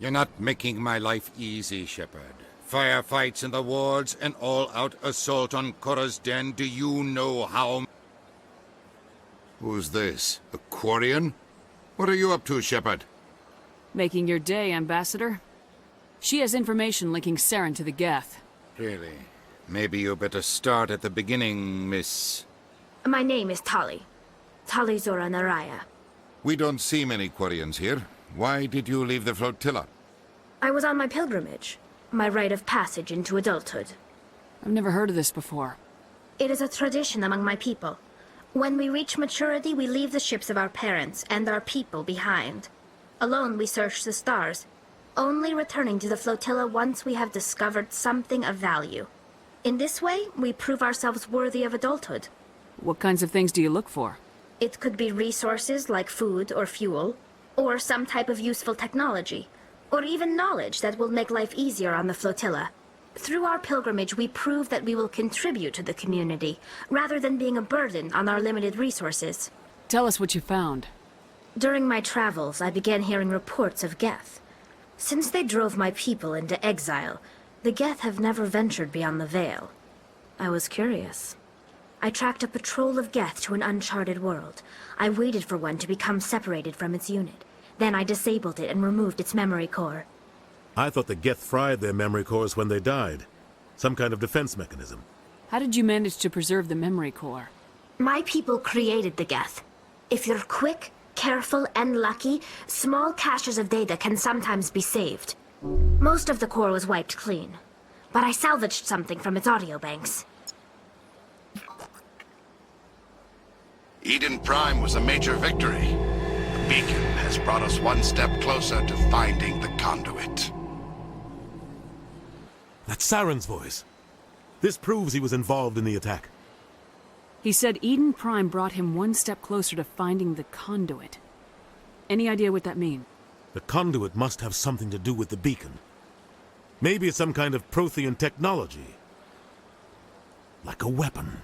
You're not making my life easy, Shepard. Firefights in the wards, an all-out assault on Korra's den. Do you know how... Who's this? A Quarian? What are you up to, Shepard? Making your day, Ambassador. She has information linking Saren to the Geth. Really? Maybe you better start at the beginning, Miss... My name is Tali. Tali Zora Naraya. We don't see many Quarians here. Why did you leave the flotilla? I was on my pilgrimage. My rite of passage into adulthood. I've never heard of this before. It is a tradition among my people. When we reach maturity, we leave the ships of our parents and our people behind. Alone, we search the stars, only returning to the flotilla once we have discovered something of value. In this way, we prove ourselves worthy of adulthood. What kinds of things do you look for? It could be resources like food or fuel, or some type of useful technology, or even knowledge that will make life easier on the flotilla. Through our pilgrimage, we prove that we will contribute to the community, rather than being a burden on our limited resources. Tell us what you found. During my travels, I began hearing reports of Geth. Since they drove my people into exile, the Geth have never ventured beyond the Veil. I was curious. I tracked a patrol of Geth to an uncharted world. I waited for one to become separated from its unit. Then I disabled it and removed its memory core. I thought the Geth fried their memory cores when they died. Some kind of defense mechanism. How did you manage to preserve the memory core? My people created the Geth. If you're quick, careful, and lucky, small caches of data can sometimes be saved. Most of the core was wiped clean, but I salvaged something from its audio banks. Eden Prime was a major victory. The beacon has brought us one step closer to finding the conduit. That's Saren's voice. This proves he was involved in the attack. He said Eden Prime brought him one step closer to finding the conduit. Any idea what that means? The conduit must have something to do with the beacon. Maybe it's some kind of Prothean technology. Like a weapon.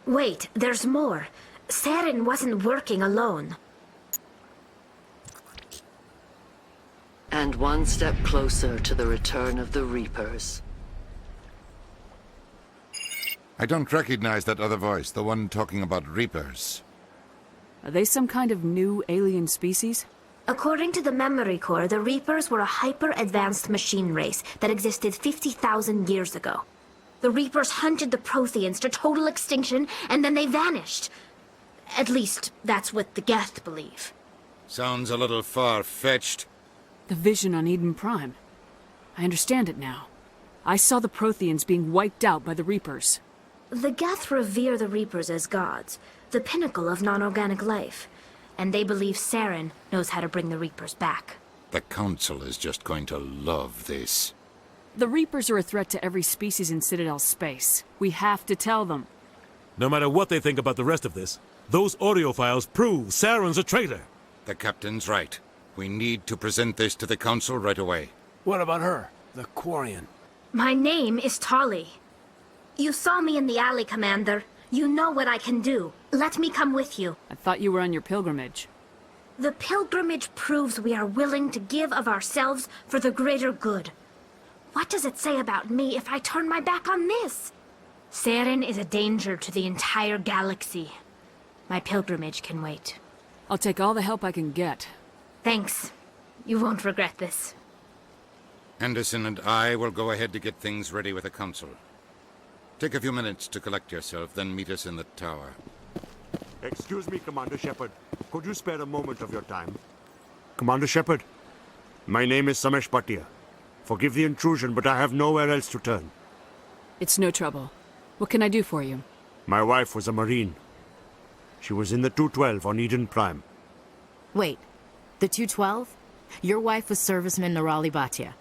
Wait, there's more. Saren wasn't working alone. And one step closer to the return of the Reapers. I don't recognize that other voice, the one talking about Reapers. Are they some kind of new alien species? According to the memory core, the Reapers were a hyper-advanced machine race that existed 50,000 years ago. The Reapers hunted the Protheans to total extinction, and then they vanished. At least, that's what the Geth believe. Sounds a little far-fetched. The vision on Eden Prime. I understand it now. I saw the Protheans being wiped out by the Reapers. The Geth revere the Reapers as gods, the pinnacle of non-organic life. And they believe Saren knows how to bring the Reapers back. The Council is just going to love this. The Reapers are a threat to every species in Citadel space. We have to tell them. No matter what they think about the rest of this, those audio files prove Saren's a traitor. The Captain's right. We need to present this to the Council right away. What about her, the Quarian? My name is Tali. You saw me in the alley, Commander. You know what I can do. Let me come with you. I thought you were on your pilgrimage. The pilgrimage proves we are willing to give of ourselves for the greater good. What does it say about me if I turn my back on this? Saren is a danger to the entire galaxy. My pilgrimage can wait. I'll take all the help I can get. Thanks. You won't regret this. Anderson and I will go ahead to get things ready with the Council. Take a few minutes to collect yourself, then meet us in the tower. Excuse me, Commander Shepard. Could you spare a moment of your time? Commander Shepard, my name is Samesh Bhatia. Forgive the intrusion, but I have nowhere else to turn. It's no trouble. What can I do for you? My wife was a Marine. She was in the 212 on Eden Prime. Wait, the 212? Your wife was serviceman Nirali Bhatia.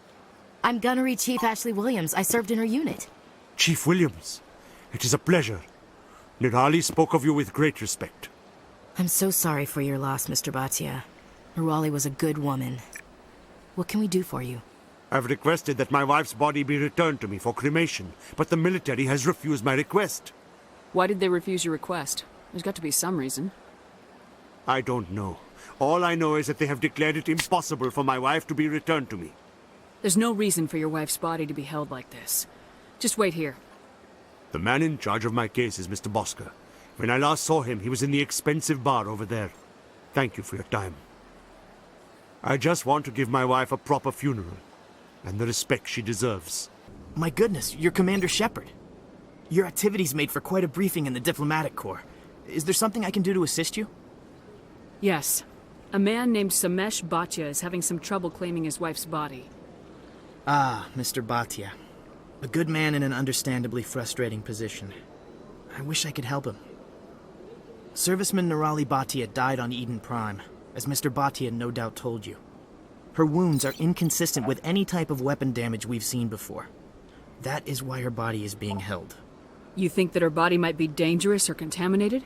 I'm Gunnery Chief Ashley Williams. I served in her unit. Chief Williams, it is a pleasure. Nirali spoke of you with great respect. I'm so sorry for your loss, Mr. Bhatia. Nirali was a good woman. What can we do for you? I've requested that my wife's body be returned to me for cremation, but the military has refused my request. Why did they refuse your request? There's got to be some reason. I don't know, All I know is that they have declared it impossible for my wife to be returned to me. There's no reason for your wife's body to be held like this. Just wait here. The man in charge of my case is Mr. Bosker. When I last saw him, he was in the expensive bar over there. Thank you for your time. I just want to give my wife a proper funeral, and the respect she deserves. My goodness, you're Commander Shepard. Your activities made for quite a briefing in the diplomatic corps. Is there something I can do to assist you? Yes. A man named Samesh Bhatia is having some trouble claiming his wife's body. Ah, Mr. Bhatia. A good man in an understandably frustrating position. I wish I could help him. Serviceman Nirali Bhatia died on Eden Prime, as Mr. Bhatia no doubt told you. Her wounds are inconsistent with any type of weapon damage we've seen before. That is why her body is being held. You think that her body might be dangerous or contaminated?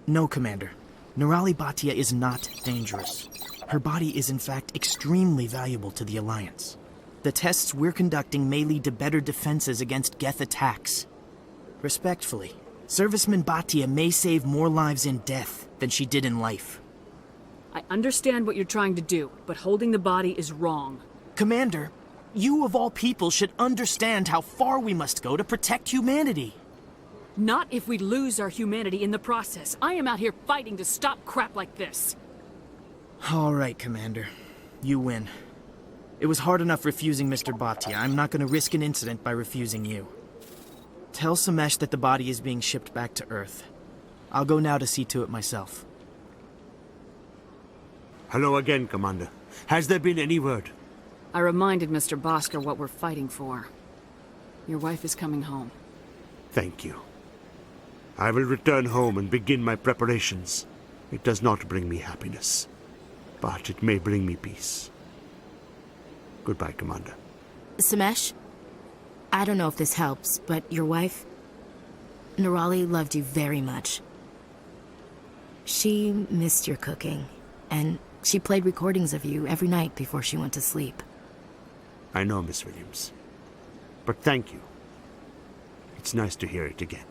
No, Commander. Nirali Bhatia is not dangerous. Her body is in fact extremely valuable to the Alliance. The tests we're conducting may lead to better defenses against Geth attacks. Respectfully, Serviceman Bhatia may save more lives in death than she did in life. I understand what you're trying to do, but holding the body is wrong. Commander, you of all people should understand how far we must go to protect humanity. Not if we lose our humanity in the process. I am out here fighting to stop crap like this. All right, Commander. You win. It was hard enough refusing Mr. Bhatia. I'm not going to risk an incident by refusing you. Tell Samesh that the body is being shipped back to Earth. I'll go now to see to it myself. Hello again, Commander. Has there been any word? I reminded Mr. Bosker what we're fighting for. Your wife is coming home. Thank you. I will return home and begin my preparations. It does not bring me happiness, but it may bring me peace. Goodbye, Commander. Samesh, I don't know if this helps, but your wife, Nirali, loved you very much. She missed your cooking, and she played recordings of you every night before she went to sleep. I know, Miss Williams. But thank you. It's nice to hear it again.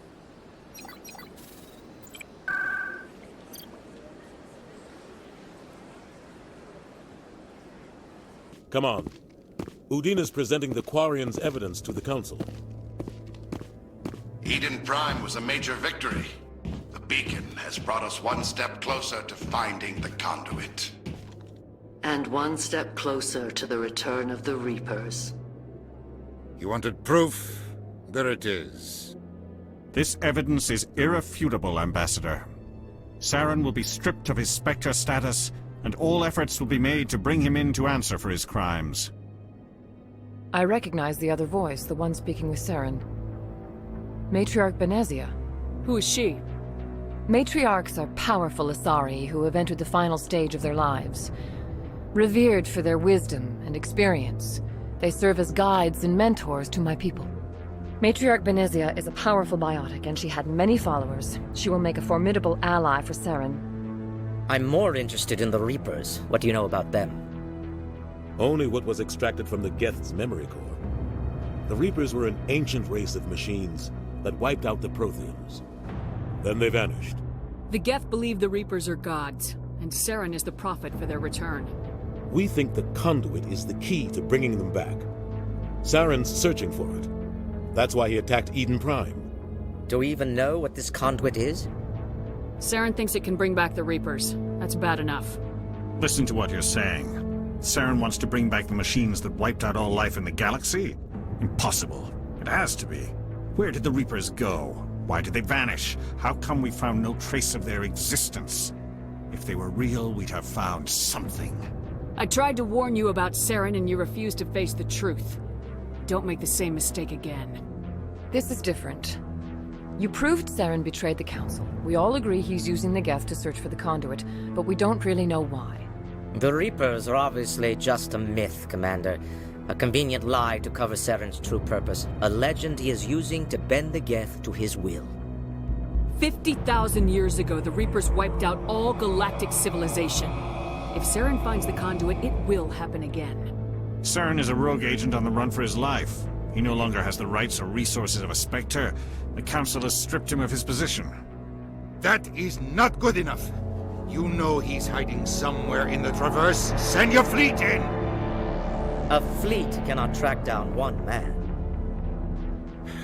Come on. Udina's presenting the Quarian's evidence to the Council. Eden Prime was a major victory. The beacon has brought us one step closer to finding the conduit. And one step closer to the return of the Reapers. You wanted proof? There it is. This evidence is irrefutable, Ambassador. Saren will be stripped of his Spectre status, and all efforts will be made to bring him in to answer for his crimes. I recognize the other voice, the one speaking with Saren. Matriarch Benezia. Who is she? Matriarchs are powerful Asari who have entered the final stage of their lives. Revered for their wisdom and experience, they serve as guides and mentors to my people. Matriarch Benezia is a powerful biotic, and she had many followers. She will make a formidable ally for Saren. I'm more interested in the Reapers. What do you know about them? Only what was extracted from the Geth's memory core. The Reapers were an ancient race of machines that wiped out the Protheans. Then they vanished. The Geth believe the Reapers are gods, and Saren is the prophet for their return. We think the conduit is the key to bringing them back. Saren's searching for it. That's why he attacked Eden Prime. Do we even know what this conduit is? Saren thinks it can bring back the Reapers. That's bad enough. Listen to what you're saying. Saren wants to bring back the machines that wiped out all life in the galaxy? Impossible. It has to be. Where did the Reapers go? Why did they vanish? How come we found no trace of their existence? If they were real, we'd have found something. I tried to warn you about Saren and you refused to face the truth. Don't make the same mistake again. This is different. You proved Saren betrayed the Council. We all agree he's using the Geth to search for the conduit, but we don't really know why. The Reapers are obviously just a myth, Commander. A convenient lie to cover Saren's true purpose. A legend he is using to bend the Geth to his will. 50,000 years ago, the Reapers wiped out all galactic civilization. If Saren finds the conduit, it will happen again. Saren is a rogue agent on the run for his life. He no longer has the rights or resources of a Spectre. The Council has stripped him of his position. That is not good enough. You know he's hiding somewhere in the Traverse. Send your fleet in! A fleet cannot track down one man.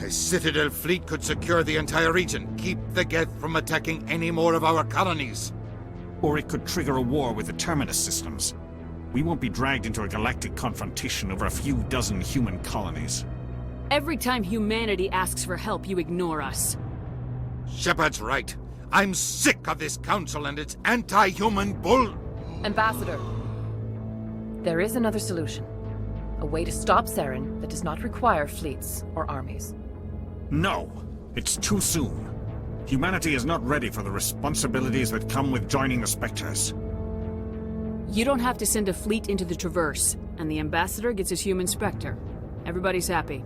A Citadel fleet could secure the entire region. Keep the Geth from attacking any more of our colonies. Or it could trigger a war with the Terminus systems. We won't be dragged into a galactic confrontation over a few dozen human colonies. Every time humanity asks for help, you ignore us. Shepard's right. I'm sick of this council and its anti-human bull... Ambassador, there is another solution. A way to stop Saren that does not require fleets or armies. No! It's too soon. Humanity is not ready for the responsibilities that come with joining the Spectres. You don't have to send a fleet into the Traverse, and the Ambassador gets his human Spectre. Everybody's happy.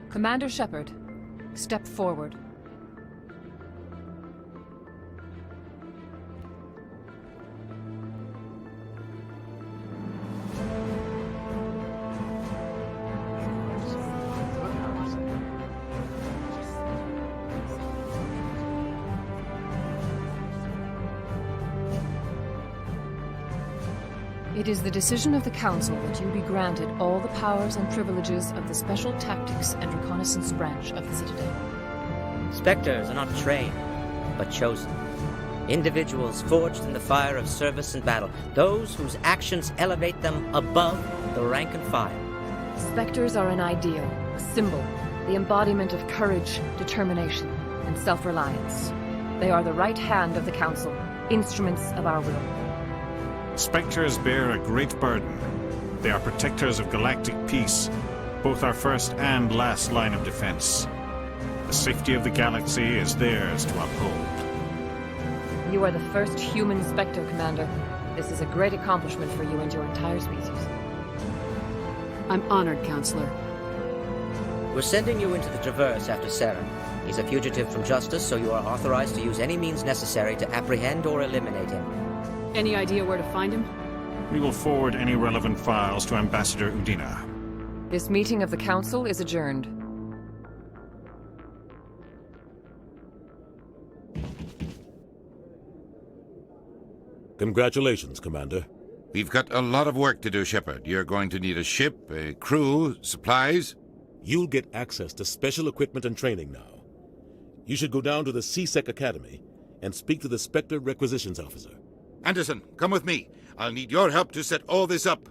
Commander Shepard, step forward. It is the decision of the Council that you be granted all the powers and privileges of the Special Tactics and Reconnaissance Branch of the Citadel. Spectres are not trained, but chosen. Individuals forged in the fire of service and battle, those whose actions elevate them above the rank and file. Spectres are an ideal, a symbol, the embodiment of courage, determination, and self-reliance. They are the right hand of the Council, instruments of our will. Spectres bear a great burden. They are protectors of galactic peace, both our first and last line of defense. The safety of the galaxy is theirs to uphold. You are the first human Spectre, Commander. This is a great accomplishment for you and your entire species. I'm honored, Counselor. We're sending you into the Traverse after Saren. He's a fugitive from justice, so you are authorized to use any means necessary to apprehend or eliminate him. Any idea where to find him? We will forward any relevant files to Ambassador Udina. This meeting of the Council is adjourned. Congratulations, Commander. We've got a lot of work to do, Shepard. You're going to need a ship, a crew, supplies. You'll get access to special equipment and training now. You should go down to the CSEC Academy and speak to the Spectre Requisitions Officer. Anderson, come with me. I'll need your help to set all this up.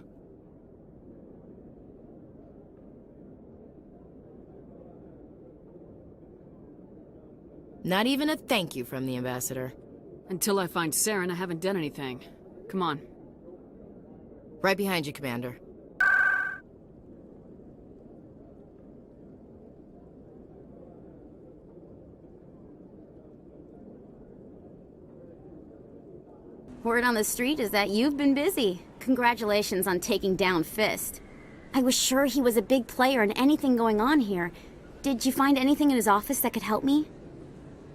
Not even a thank you from the Ambassador. Until I find Saren, I haven't done anything. Come on. Right behind you, Commander. Word on the street is that you've been busy. Congratulations on taking down Fist. I was sure he was a big player in anything going on here. Did you find anything in his office that could help me?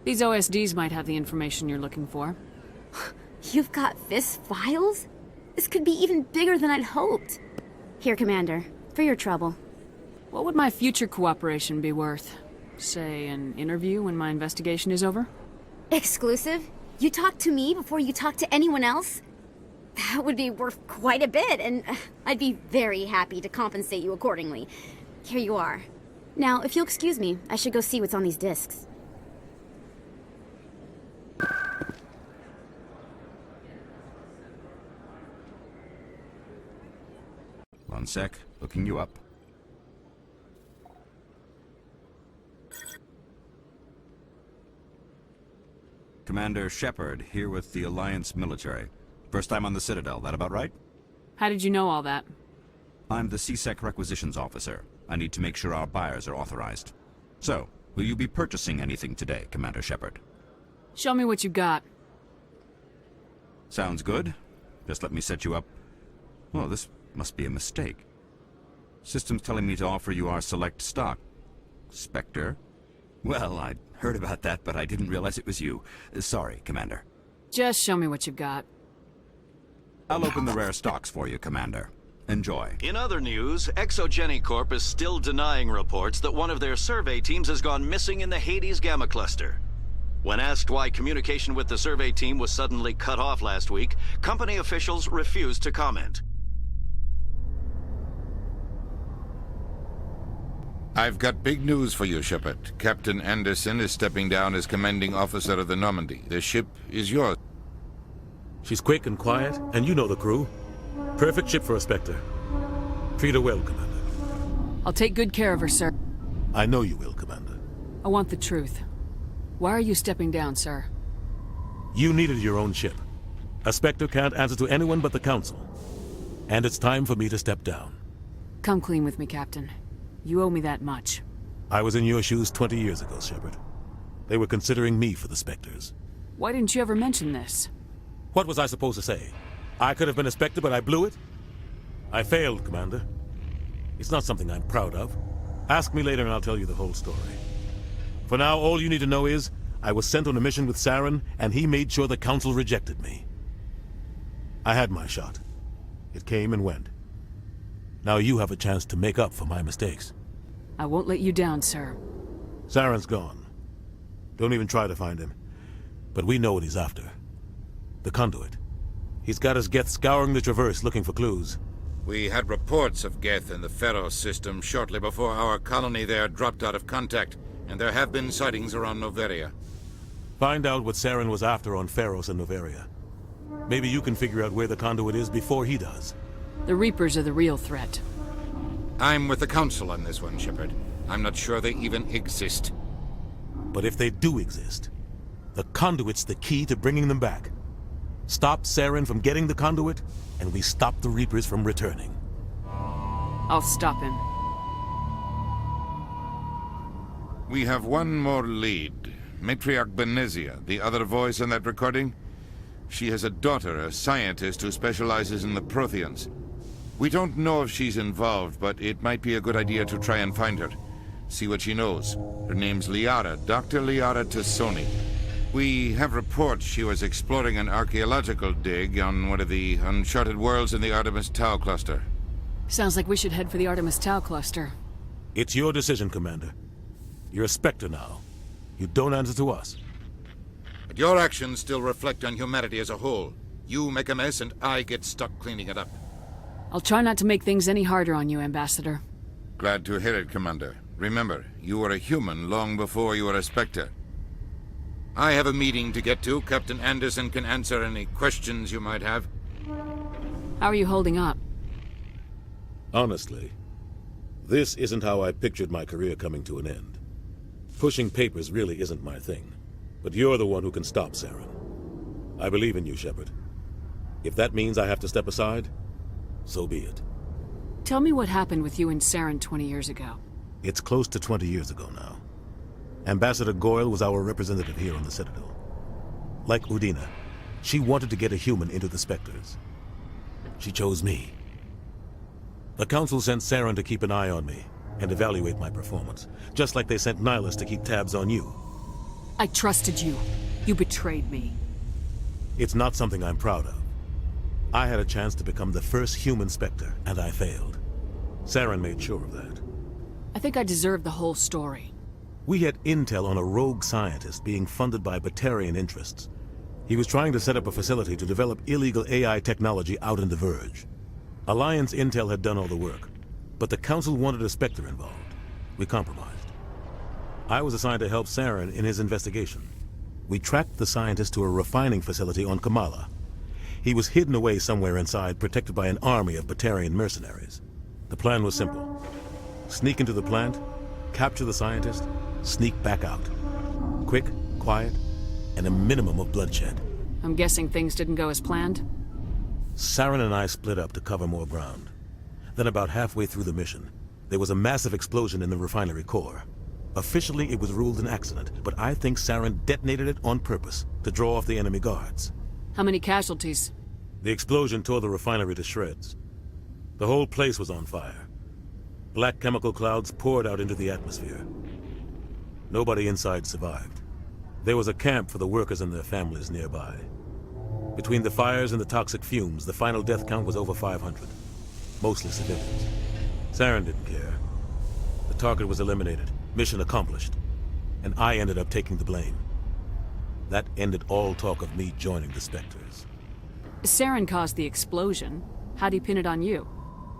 These OSDs might have the information you're looking for. You've got Fist files? This could be even bigger than I'd hoped. Here, Commander, for your trouble. What would my future cooperation be worth? Say, an interview when my investigation is over? Exclusive? You talk to me before you talk to anyone else? That would be worth quite a bit, and I'd be very happy to compensate you accordingly. Here you are. Now, if you'll excuse me, I should go see what's on these discs. One sec, looking you up. Commander Shepard, here with the Alliance military. First time on the Citadel, that about right? How did you know all that? I'm the CSEC Requisitions Officer. I need to make sure our buyers are authorized. So, will you be purchasing anything today, Commander Shepard? Show me what you got. Sounds good. Just let me set you up. Well, this must be a mistake. System's telling me to offer you our select stock. Spectre? Well, I'd heard about that, but I didn't realize it was you. Sorry, Commander. Just show me what you've got. I'll open the rare stocks for you, Commander. Enjoy. In other news, Exogeny Corp is still denying reports that one of their survey teams has gone missing in the Hades Gamma Cluster. When asked why communication with the survey team was suddenly cut off last week, company officials refused to comment. I've got big news for you, Shepard. Captain Anderson is stepping down as commanding officer of the Normandy. The ship is yours. She's quick and quiet, and you know the crew. Perfect ship for a Spectre. Treat her well, Commander. I'll take good care of her, sir. I know you will, Commander. I want the truth. Why are you stepping down, sir? You needed your own ship. A Spectre can't answer to anyone but the Council. And it's time for me to step down. Come clean with me, Captain. You owe me that much. I was in your shoes 20 years ago, Shepard. They were considering me for the Spectres. Why didn't you ever mention this? What was I supposed to say? I could have been a Spectre, but I blew it? I failed, Commander. It's not something I'm proud of. Ask me later and I'll tell you the whole story. For now, all you need to know is, I was sent on a mission with Saren, and he made sure the Council rejected me. I had my shot. It came and went. Now you have a chance to make up for my mistakes. I won't let you down, sir. Saren's gone. Don't even try to find him. But we know what he's after. The conduit. He's got his Geth scouring the Traverse looking for clues. We had reports of Geth in the Pharos system shortly before our colony there dropped out of contact, and there have been sightings around Noveria. Find out what Saren was after on Pharos and Noveria. Maybe you can figure out where the conduit is before he does. The Reapers are the real threat. I'm with the Council on this one, Shepard. I'm not sure they even exist. But if they do exist, the conduit's the key to bringing them back. Stop Saren from getting the conduit, and we stop the Reapers from returning. I'll stop him. We have one more lead. Matriarch Benezia, the other voice in that recording. She has a daughter, a scientist who specializes in the Protheans. We don't know if she's involved, but it might be a good idea to try and find her. See what she knows. Her name's Liara, Dr. Liara Tassoni. We have reports she was exploring an archaeological dig on one of the uncharted worlds in the Artemis Tau cluster. Sounds like we should head for the Artemis Tau cluster. It's your decision, Commander. You're a Spectre now. You don't answer to us. But your actions still reflect on humanity as a whole. You make a mess and I get stuck cleaning it up. I'll try not to make things any harder on you, Ambassador. Glad to hear it, Commander. Remember, you were a human long before you were a Spectre. I have a meeting to get to. Captain Anderson can answer any questions you might have. How are you holding up? Honestly, this isn't how I pictured my career coming to an end. Pushing papers really isn't my thing. But you're the one who can stop Saren. I believe in you, Shepard. If that means I have to step aside, so be it. Tell me what happened with you and Saren 20 years ago. It's close to 20 years ago now. Ambassador Goyle was our representative here on the Citadel. Like Udina, she wanted to get a human into the Spectres. She chose me. The Council sent Saren to keep an eye on me and evaluate my performance, just like they sent Nihilus to keep tabs on you. I trusted you. You betrayed me. It's not something I'm proud of. I had a chance to become the first human Spectre, and I failed. Saren made sure of that. I think I deserve the whole story. We had intel on a rogue scientist being funded by Batarian interests. He was trying to set up a facility to develop illegal AI technology out in the Verge. Alliance intel had done all the work, but the Council wanted a Spectre involved. We compromised. I was assigned to help Saren in his investigation. We tracked the scientist to a refining facility on Kamala. He was hidden away somewhere inside, protected by an army of Batarian mercenaries. The plan was simple. Sneak into the plant, capture the scientist, sneak back out. Quick, quiet, and a minimum of bloodshed. I'm guessing things didn't go as planned? Saren and I split up to cover more ground. Then about halfway through the mission, there was a massive explosion in the refinery core. Officially, it was ruled an accident, but I think Saren detonated it on purpose to draw off the enemy guards. How many casualties? The explosion tore the refinery to shreds. The whole place was on fire. Black chemical clouds poured out into the atmosphere. Nobody inside survived. There was a camp for the workers and their families nearby. Between the fires and the toxic fumes, the final death count was over 500. Mostly civilians. Saren didn't care. The target was eliminated, mission accomplished, and I ended up taking the blame. That ended all talk of me joining the Spectres. Saren caused the explosion. How'd he pin it on you?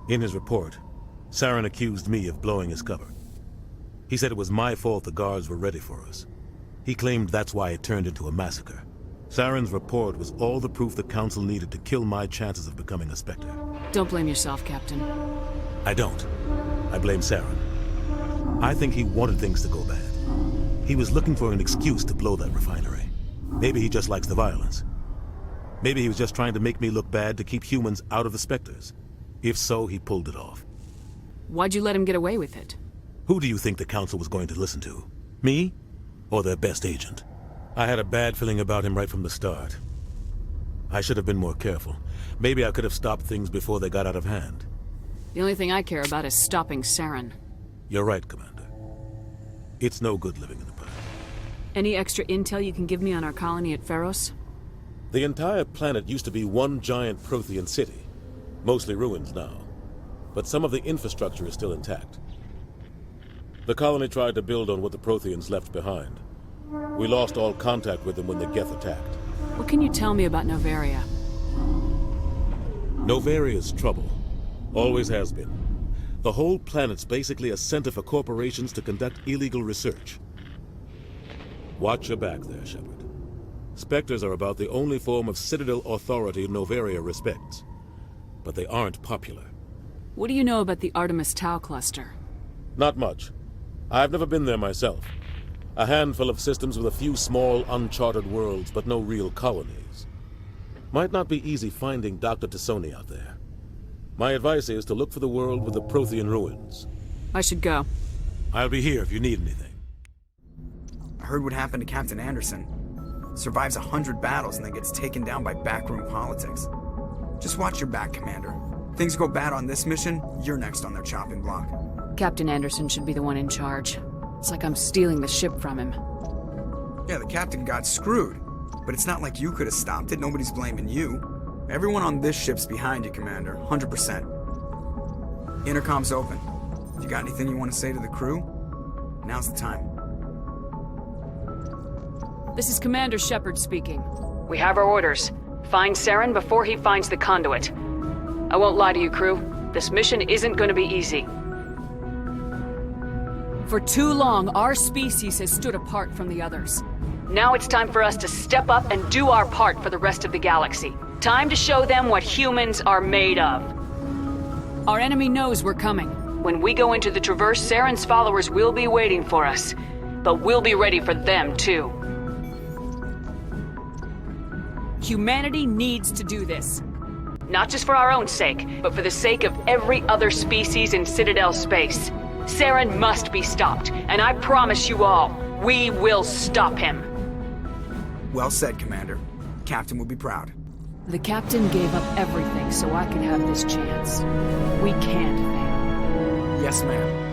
In his report, Saren accused me of blowing his cover. He said it was my fault the guards were ready for us. He claimed that's why it turned into a massacre. Saren's report was all the proof the Council needed to kill my chances of becoming a Spectre. Don't blame yourself, Captain. I don't. I blame Saren. I think he wanted things to go bad. He was looking for an excuse to blow that refinery. Maybe he just likes the violence. Maybe he was just trying to make me look bad to keep humans out of the Spectres. If so, he pulled it off. Why'd you let him get away with it? Who do you think the Council was going to listen to? Me? Or their best agent? I had a bad feeling about him right from the start. I should have been more careful. Maybe I could have stopped things before they got out of hand. The only thing I care about is stopping Saren. You're right, Commander. It's no good living in the past. Any extra intel you can give me on our colony at Pharos? The entire planet used to be one giant Prothean city. Mostly ruins now. But some of the infrastructure is still intact. The colony tried to build on what the Protheans left behind. We lost all contact with them when the Geth attacked. What can you tell me about Novaria? Novaria's trouble. Always has been. The whole planet's basically a center for corporations to conduct illegal research. Watch your back there, Shepard. Spectres are about the only form of Citadel authority Novaria respects. But they aren't popular. What do you know about the Artemis Tau cluster? Not much. I've never been there myself. A handful of systems with a few small, uncharted worlds, but no real colonies. Might not be easy finding Dr. T'Soni out there. My advice is to look for the world with the Prothean ruins. I should go. I'll be here if you need anything. I heard what happened to Captain Anderson. Survives 100 battles and then gets taken down by backroom politics. Just watch your back, Commander. Things go bad on this mission, you're next on their chopping block. Captain Anderson should be the one in charge. It's like I'm stealing the ship from him. Yeah, the captain got screwed. But it's not like you could have stopped it. Nobody's blaming you. Everyone on this ship's behind you, Commander. 100%. Intercom's open. If you got anything you want to say to the crew, now's the time. This is Commander Shepard speaking. We have our orders. Find Saren before he finds the conduit. I won't lie to you, crew. This mission isn't going to be easy. For too long, our species has stood apart from the others. Now it's time for us to step up and do our part for the rest of the galaxy. Time to show them what humans are made of. Our enemy knows we're coming. When we go into the Traverse, Saren's followers will be waiting for us. But we'll be ready for them, too. Humanity needs to do this. Not just for our own sake, but for the sake of every other species in Citadel space. Saren must be stopped, and I promise you all, we will stop him. Well said, Commander. Captain will be proud. The Captain gave up everything so I could have this chance. We can't fail. Yes, ma'am.